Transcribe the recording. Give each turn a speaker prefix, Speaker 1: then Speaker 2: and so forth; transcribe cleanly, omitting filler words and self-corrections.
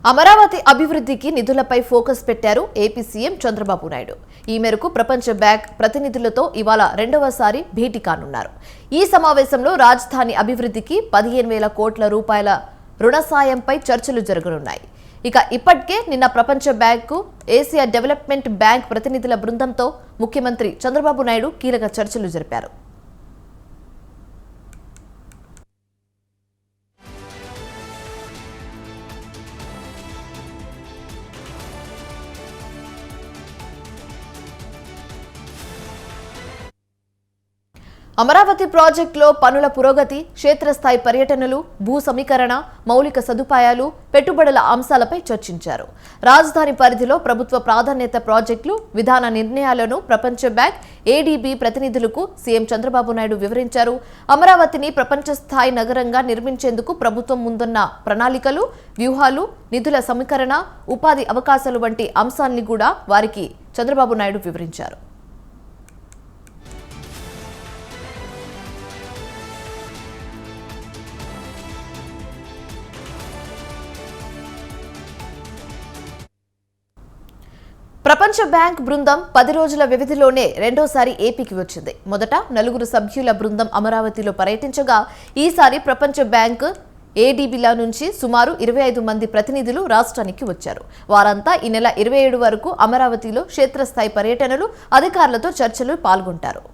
Speaker 1: అమరావతి అభివృద్ధికి నిధులపై ఫోకస్ పెట్టారు AP CM Chandrababu Naidu. ఈ మేరకు ప్రపంచ బ్యాంక్ ప్రతినిధులతో ఇవాళ రెండవసారి భేటీ కానున్నారు. ఈ సమావేశంలో రాజధాని అభివృద్ధికి 15,000 కోట్ల రూపాయల రుణ సాయంపై చర్చలు జరగనున్నాయి. ఇప్పటికే నిన్న ప్రపంచ బ్యాంకు, ఏసియా డెవలప్మెంట్ బ్యాంక్ ప్రతినిధుల బృందంతో ముఖ్యమంత్రి చంద్రబాబు నాయుడు కీలక చర్చలు జరిపారు. అమరావతి ప్రాజెక్టులో పనుల పురోగతి, క్షేత్రస్థాయి పర్యటనలు, భూ సమీకరణ, మౌలిక సదుపాయాలు, పెట్టుబడుల అంశాలపై చర్చించారు. రాజధాని పరిధిలో ప్రభుత్వ ప్రాధాన్యత ప్రాజెక్టులు, విధాన నిర్ణయాలను ప్రపంచ బ్యాంక్, ఏడీబీ ప్రతినిధులకు సీఎం చంద్రబాబు నాయుడు వివరించారు. అమరావతిని ప్రపంచ స్థాయి నగరంగా నిర్మించేందుకు ప్రభుత్వం ముందున్న ప్రణాళికలు, వ్యూహాలు, నిధుల సమీకరణ, ఉపాధి అవకాశాలు వంటి అంశాన్ని కూడా వారికి చంద్రబాబు నాయుడు వివరించారు. ప్రపంచ బ్యాంక్ బృందం 10 రోజుల వ్యవధిలోనే రెండోసారి ఏపీకి వచ్చింది. మొదట 4 సభ్యుల బృందం అమరావతిలో పర్యటించగా, ఈసారి ప్రపంచ బ్యాంక్, ఏడీబీల నుంచి సుమారు 25 మంది ప్రతినిధులు రాష్ట్రానికి వచ్చారు. వారంతా ఈ నెల 27 వరకు అమరావతిలో క్షేత్రస్థాయి పర్యటనలు, అధికారులతో చర్చలు పాల్గొంటారు.